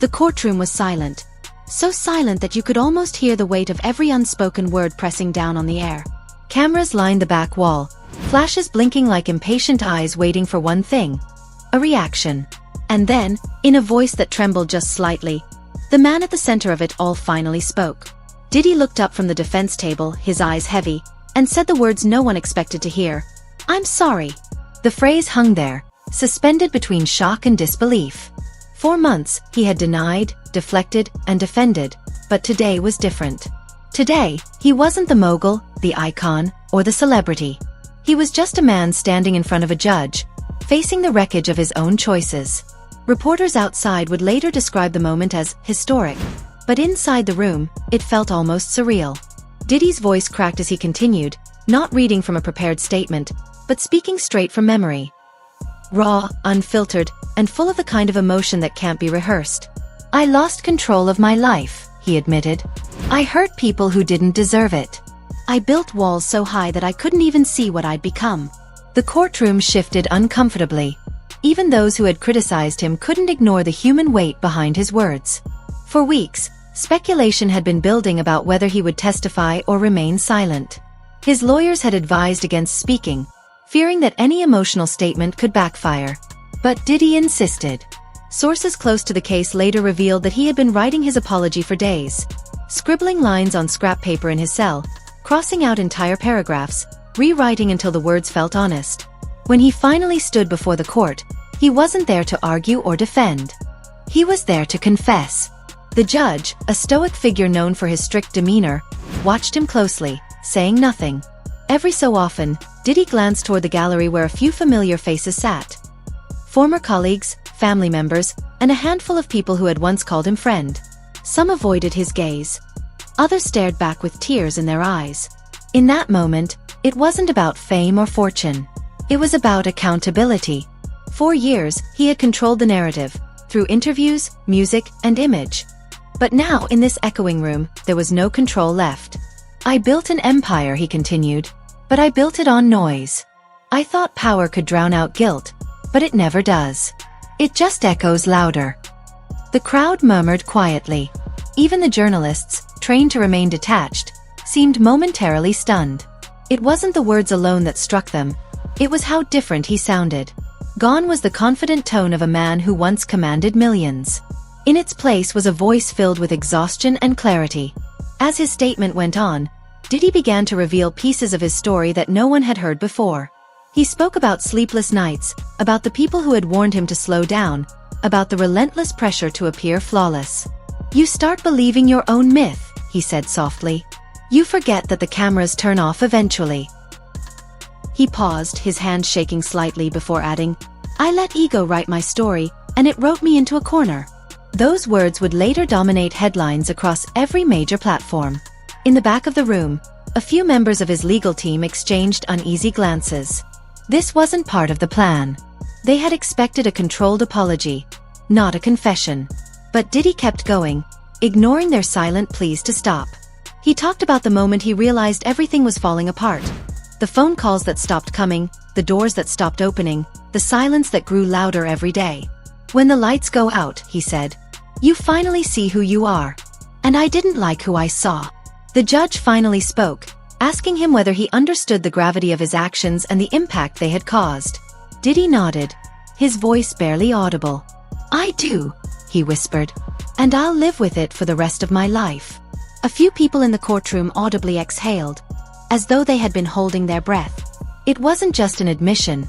The courtroom was silent. So silent that you could almost hear the weight of every unspoken word pressing down on the air. Cameras lined the back wall, flashes blinking like impatient eyes waiting for one thing: a reaction. And then, in a voice that trembled just slightly, the man at the center of it all finally spoke. Diddy looked up from the defense table, his eyes heavy, and said the words no one expected to hear. "I'm sorry." The phrase hung there, suspended between shock and disbelief. For months, he had denied, deflected, and defended, but today was different. Today, he wasn't the mogul, the icon, or the celebrity. He was just a man standing in front of a judge, facing the wreckage of his own choices. Reporters outside would later describe the moment as historic, but inside the room, it felt almost surreal. Diddy's voice cracked as he continued, not reading from a prepared statement, but speaking straight from memory. Raw, unfiltered, and full of the kind of emotion that can't be rehearsed. "I lost control of my life," he admitted. "I hurt people who didn't deserve it. I built walls so high that I couldn't even see what I'd become." The courtroom shifted uncomfortably. Even those who had criticized him couldn't ignore the human weight behind his words. For weeks, speculation had been building about whether he would testify or remain silent. His lawyers had advised against speaking, fearing that any emotional statement could backfire. But Diddy insisted. Sources close to the case later revealed that he had been writing his apology for days, scribbling lines on scrap paper in his cell, crossing out entire paragraphs, rewriting until the words felt honest. When he finally stood before the court, he wasn't there to argue or defend. He was there to confess. The judge, a stoic figure known for his strict demeanor, watched him closely, saying nothing. Every so often, Diddy glanced toward the gallery where a few familiar faces sat. Former colleagues, family members, and a handful of people who had once called him friend. Some avoided his gaze. Others stared back with tears in their eyes. In that moment, it wasn't about fame or fortune. It was about accountability. For years, he had controlled the narrative, through interviews, music, and image. But now, in this echoing room, there was no control left. "I built an empire," he continued, "but I built it on noise. I thought power could drown out guilt, but it never does. It just echoes louder." The crowd murmured quietly. Even the journalists, trained to remain detached, seemed momentarily stunned. It wasn't the words alone that struck them. It was how different he sounded. Gone was the confident tone of a man who once commanded millions. In its place was a voice filled with exhaustion and clarity. As his statement went on, Diddy began to reveal pieces of his story that no one had heard before. He spoke about sleepless nights, about the people who had warned him to slow down, about the relentless pressure to appear flawless. "You start believing your own myth," he said softly. "You forget that the cameras turn off eventually." He paused, his hand shaking slightly before adding, "I let ego write my story, and it wrote me into a corner." Those words would later dominate headlines across every major platform. In the back of the room, a few members of his legal team exchanged uneasy glances. This wasn't part of the plan. They had expected a controlled apology, not a confession. But Diddy kept going, ignoring their silent pleas to stop. He talked about the moment he realized everything was falling apart. The phone calls that stopped coming, the doors that stopped opening, the silence that grew louder every day. "When the lights go out," he said, "you finally see who you are. And I didn't like who I saw." The judge finally spoke, asking him whether he understood the gravity of his actions and the impact they had caused. Diddy nodded, his voice barely audible. "I do," he whispered, "and I'll live with it for the rest of my life." A few people in the courtroom audibly exhaled, as though they had been holding their breath. It wasn't just an admission.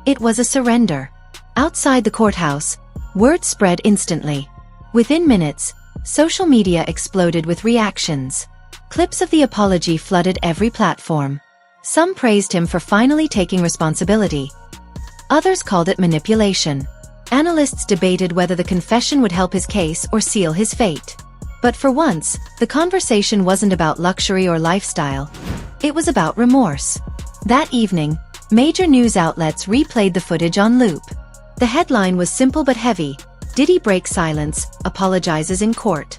It was a surrender. Outside the courthouse, word spread instantly. Within minutes, social media exploded with reactions. Clips of the apology flooded every platform. Some praised him for finally taking responsibility. Others called it manipulation. Analysts debated whether the confession would help his case or seal his fate. But for once, the conversation wasn't about luxury or lifestyle. It was about remorse. That evening, major news outlets replayed the footage on loop. The headline was simple but heavy: "Diddy breaks silence, apologizes in court."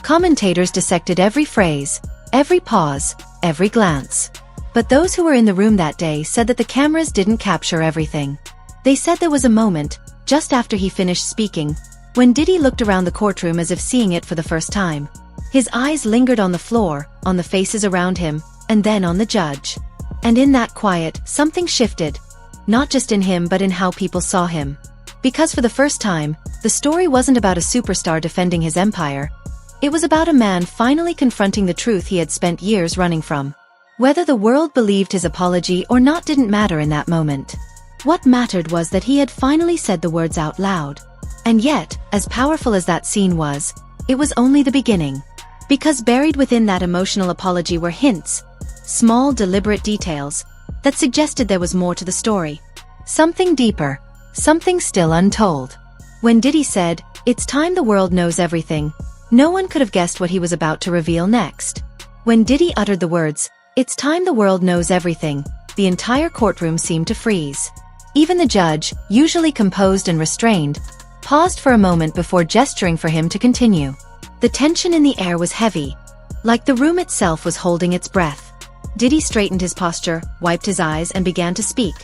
Commentators dissected every phrase, every pause, every glance. But those who were in the room that day said that the cameras didn't capture everything. They said there was a moment, just after he finished speaking, When Diddy looked around the courtroom as if seeing it for the first time, his eyes lingered on the floor, on the faces around him, and then on the judge. And in that quiet, something shifted. Not just in him but in how people saw him. Because for the first time, the story wasn't about a superstar defending his empire. It was about a man finally confronting the truth he had spent years running from. Whether the world believed his apology or not didn't matter in that moment. What mattered was that he had finally said the words out loud. And yet, as powerful as that scene was, it was only the beginning. Because buried within that emotional apology were hints, small deliberate details, that suggested there was more to the story. Something deeper, something still untold. When Diddy said, "It's time the world knows everything," no one could have guessed what he was about to reveal next. When Diddy uttered the words, "It's time the world knows everything," the entire courtroom seemed to freeze. Even the judge, usually composed and restrained, paused for a moment before gesturing for him to continue. The tension in the air was heavy, like the room itself was holding its breath. Diddy straightened his posture, wiped his eyes, and began to speak.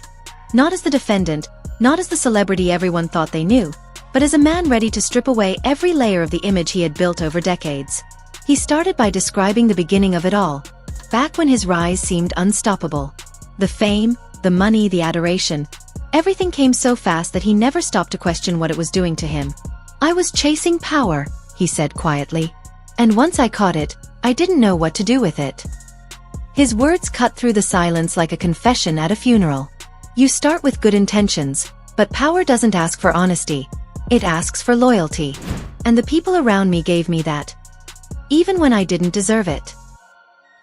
Not as the defendant, not as the celebrity everyone thought they knew, but as a man ready to strip away every layer of the image he had built over decades. He started by describing the beginning of it all, back when his rise seemed unstoppable. The fame, the money, the adoration. Everything came so fast that he never stopped to question what it was doing to him. "I was chasing power," he said quietly. "And once I caught it, I didn't know what to do with it." His words cut through the silence like a confession at a funeral. You start with good intentions, but power doesn't ask for honesty. It asks for loyalty. And the people around me gave me that. Even when I didn't deserve it.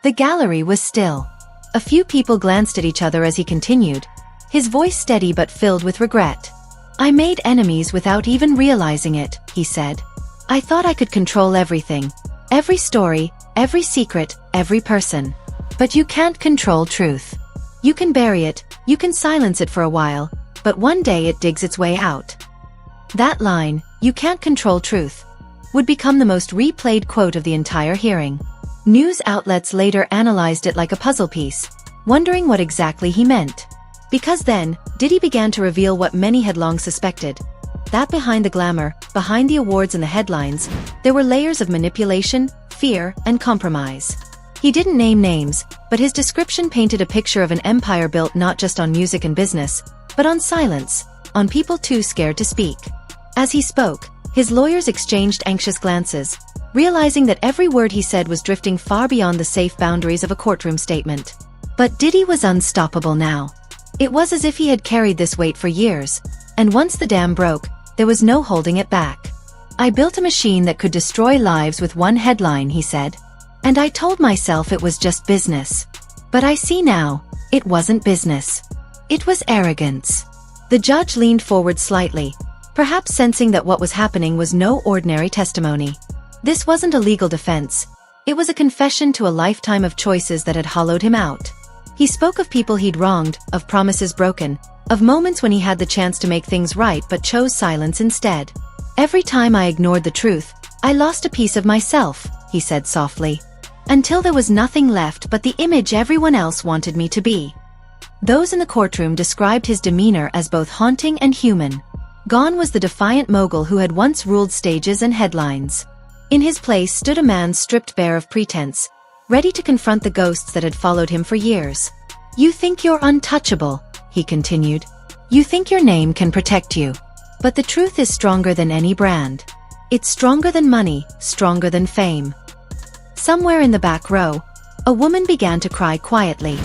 The gallery was still. A few people glanced at each other as he continued, his voice steady but filled with regret. "I made enemies without even realizing it," he said. "I thought I could control everything. Every story, every secret, every person. But you can't control truth. You can bury it, you can silence it for a while, but one day it digs its way out." That line, "You can't control truth," would become the most replayed quote of the entire hearing. News outlets later analyzed it like a puzzle piece, wondering what exactly he meant. Because then, Diddy began to reveal what many had long suspected. That behind the glamour, behind the awards and the headlines, there were layers of manipulation, fear, and compromise. He didn't name names, but his description painted a picture of an empire built not just on music and business, but on silence, on people too scared to speak. As he spoke, his lawyers exchanged anxious glances, realizing that every word he said was drifting far beyond the safe boundaries of a courtroom statement. But Diddy was unstoppable now. It was as if he had carried this weight for years, and once the dam broke, there was no holding it back. "I built a machine that could destroy lives with one headline," he said. "And I told myself it was just business. But I see now, it wasn't business. It was arrogance." The judge leaned forward slightly, perhaps sensing that what was happening was no ordinary testimony. This wasn't a legal defense. It was a confession to a lifetime of choices that had hollowed him out. He spoke of people he'd wronged, of promises broken, of moments when he had the chance to make things right but chose silence instead. "Every time I ignored the truth, I lost a piece of myself," he said softly. "Until there was nothing left but the image everyone else wanted me to be." Those in the courtroom described his demeanor as both haunting and human. Gone was the defiant mogul who had once ruled stages and headlines. In his place stood a man stripped bare of pretense, ready to confront the ghosts that had followed him for years. "You think you're untouchable," he continued. "You think your name can protect you. But the truth is stronger than any brand. It's stronger than money, stronger than fame." Somewhere in the back row, a woman began to cry quietly.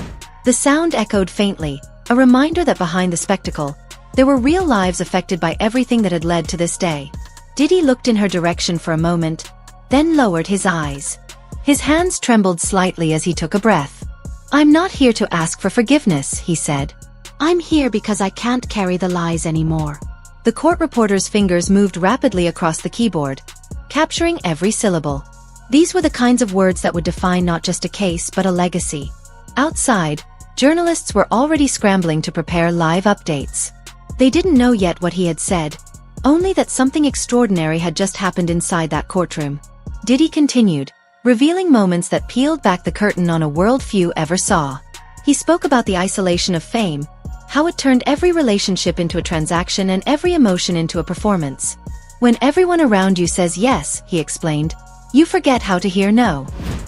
The sound echoed faintly, a reminder that behind the spectacle, there were real lives affected by everything that had led to this day. Diddy looked in her direction for a moment, then lowered his eyes. His hands trembled slightly as he took a breath. "I'm not here to ask for forgiveness," he said. "I'm here because I can't carry the lies anymore." The court reporter's fingers moved rapidly across the keyboard, capturing every syllable. These were the kinds of words that would define not just a case but a legacy. Outside, journalists were already scrambling to prepare live updates. They didn't know yet what he had said, only that something extraordinary had just happened inside that courtroom. Diddy continued, revealing moments that peeled back the curtain on a world few ever saw. He spoke about the isolation of fame, how it turned every relationship into a transaction and every emotion into a performance. When everyone around you says yes, he explained, you forget how to hear no.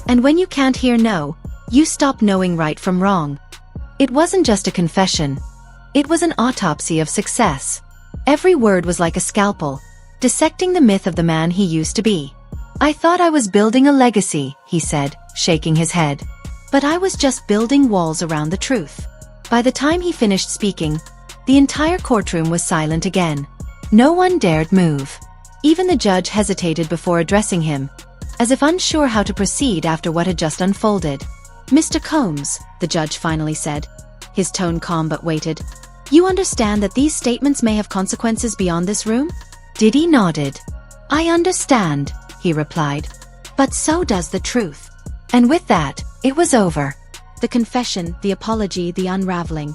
And when you can't hear no, you stop knowing right from wrong. It wasn't just a confession. It was an autopsy of success. Every word was like a scalpel, dissecting the myth of the man he used to be. I thought I was building a legacy, he said, shaking his head. But I was just building walls around the truth. By the time he finished speaking, the entire courtroom was silent again. No one dared move. Even the judge hesitated before addressing him, as if unsure how to proceed after what had just unfolded. Mr. Combs, the judge finally said, his tone calm but weighted, you understand that these statements may have consequences beyond this room? Diddy nodded. I understand, he replied. But so does the truth. And with that, it was over. The confession, the apology, the unraveling.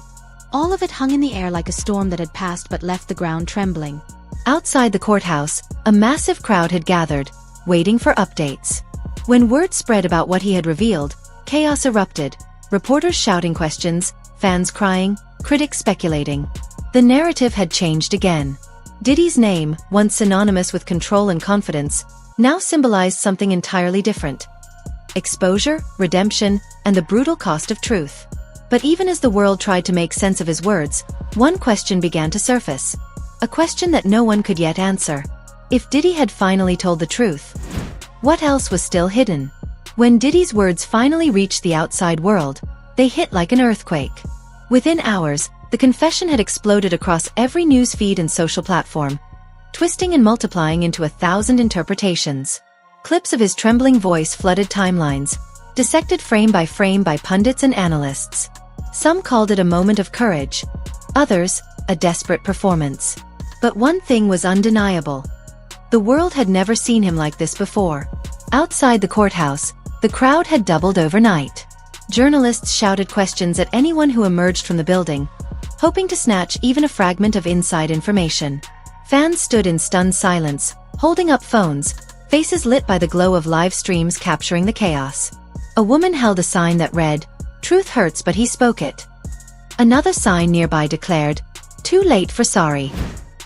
All of it hung in the air like a storm that had passed but left the ground trembling. Outside the courthouse, a massive crowd had gathered, waiting for updates. When word spread about what he had revealed, chaos erupted, reporters shouting questions, fans crying, critics speculating. The narrative had changed again. Diddy's name, once synonymous with control and confidence, now symbolized something entirely different. Exposure, redemption, and the brutal cost of truth. But even as the world tried to make sense of his words, one question began to surface. A question that no one could yet answer. If Diddy had finally told the truth, what else was still hidden? When Diddy's words finally reached the outside world, they hit like an earthquake. Within hours, the confession had exploded across every news feed and social platform, twisting and multiplying into 1,000 interpretations. Clips of his trembling voice flooded timelines, dissected frame by pundits and analysts. Some called it a moment of courage, others, a desperate performance. But one thing was undeniable. The world had never seen him like this before. Outside the courthouse, the crowd had doubled overnight. Journalists shouted questions at anyone who emerged from the building, hoping to snatch even a fragment of inside information. Fans stood in stunned silence, holding up phones, faces lit by the glow of live streams capturing the chaos. A woman held a sign that read, "Truth hurts but he spoke it." Another sign nearby declared, "Too late for sorry."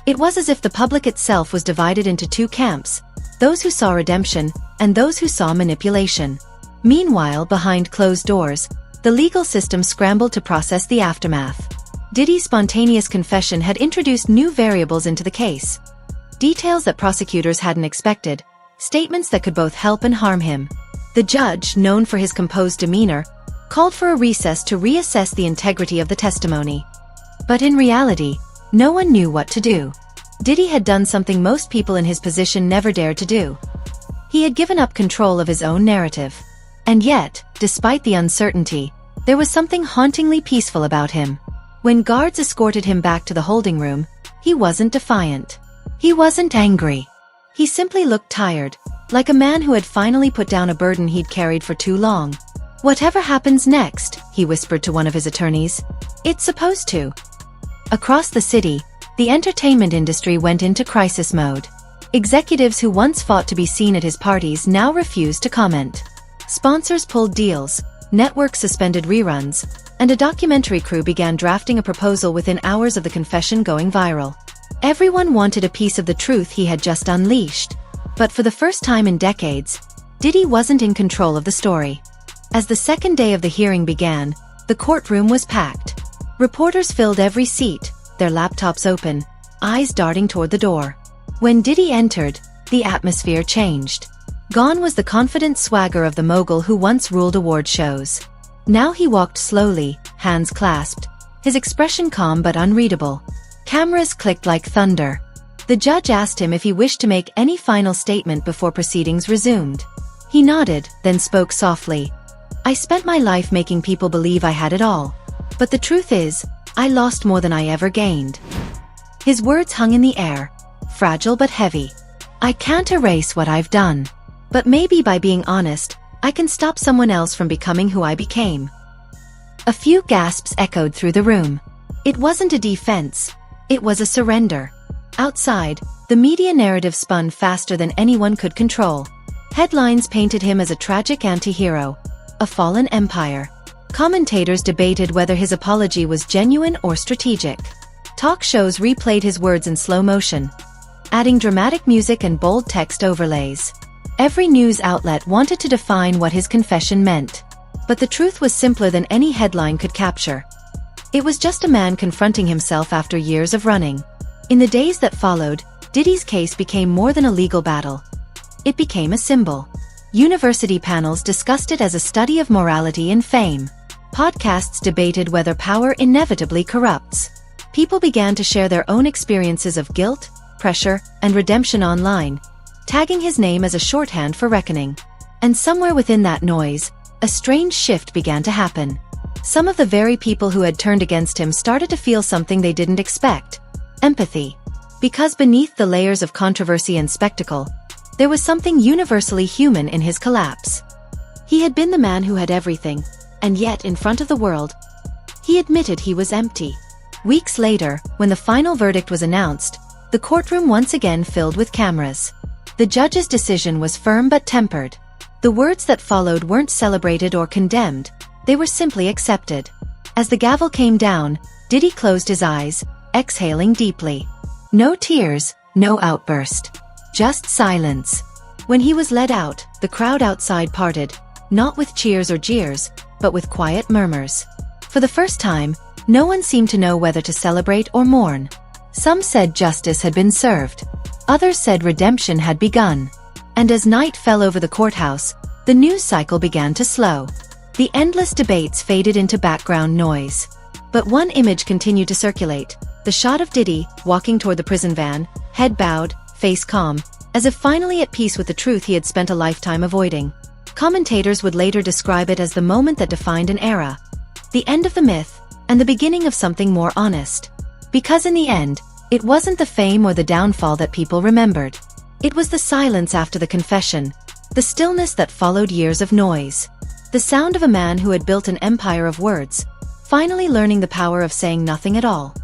It was as if the public itself was divided into two camps, those who saw redemption and those who saw manipulation. Meanwhile, behind closed doors, the legal system scrambled to process the aftermath. Diddy's spontaneous confession had introduced new variables into the case. Details that prosecutors hadn't expected, statements that could both help and harm him. The judge, known for his composed demeanor, called for a recess to reassess the integrity of the testimony. But in reality, no one knew what to do. Diddy had done something most people in his position never dared to do. He had given up control of his own narrative. And yet, despite the uncertainty, there was something hauntingly peaceful about him. When guards escorted him back to the holding room, he wasn't defiant. He wasn't angry. He simply looked tired, like a man who had finally put down a burden he'd carried for too long. "Whatever happens next," he whispered to one of his attorneys, "it's supposed to." Across the city, the entertainment industry went into crisis mode. Executives who once fought to be seen at his parties now refused to comment. Sponsors pulled deals, networks suspended reruns, and a documentary crew began drafting a proposal within hours of the confession going viral. Everyone wanted a piece of the truth he had just unleashed. But for the first time in decades, Diddy wasn't in control of the story. As the second day of the hearing began, the courtroom was packed. Reporters filled every seat, their laptops open, eyes darting toward the door. When Diddy entered, the atmosphere changed. Gone was the confident swagger of the mogul who once ruled award shows. Now he walked slowly, hands clasped, his expression calm but unreadable. Cameras clicked like thunder. The judge asked him if he wished to make any final statement before proceedings resumed. He nodded, then spoke softly. "I spent my life making people believe I had it all. But the truth is, I lost more than I ever gained." His words hung in the air, fragile but heavy. "I can't erase what I've done. But maybe by being honest, I can stop someone else from becoming who I became." A few gasps echoed through the room. It wasn't a defense. It was a surrender. Outside, the media narrative spun faster than anyone could control. Headlines painted him as a tragic anti-hero, a fallen empire. Commentators debated whether his apology was genuine or strategic. Talk shows replayed his words in slow motion, adding dramatic music and bold text overlays. Every news outlet wanted to define what his confession meant. But the truth was simpler than any headline could capture. It was just a man confronting himself after years of running. In the days that followed, Diddy's case became more than a legal battle. It became a symbol. University panels discussed it as a study of morality and fame. Podcasts debated whether power inevitably corrupts. People began to share their own experiences of guilt, pressure, and redemption online, tagging his name as a shorthand for reckoning. And somewhere within that noise, a strange shift began to happen. Some of the very people who had turned against him started to feel something they didn't expect: empathy. Because beneath the layers of controversy and spectacle, there was something universally human in his collapse. He had been the man who had everything, and yet in front of the world, he admitted he was empty. Weeks later, when the final verdict was announced, the courtroom once again filled with cameras. The judge's decision was firm but tempered. The words that followed weren't celebrated or condemned, they were simply accepted. As the gavel came down, Diddy closed his eyes, exhaling deeply. No tears, no outburst. Just silence. When he was led out, the crowd outside parted, not with cheers or jeers, but with quiet murmurs. For the first time, no one seemed to know whether to celebrate or mourn. Some said justice had been served. Others said redemption had begun. And as night fell over the courthouse, the news cycle began to slow. The endless debates faded into background noise. But one image continued to circulate: the shot of Diddy, walking toward the prison van, head bowed, face calm, as if finally at peace with the truth he had spent a lifetime avoiding. Commentators would later describe it as the moment that defined an era. The end of the myth, and the beginning of something more honest. Because in the end, it wasn't the fame or the downfall that people remembered. It was the silence after the confession, the stillness that followed years of noise. The sound of a man who had built an empire of words, finally learning the power of saying nothing at all.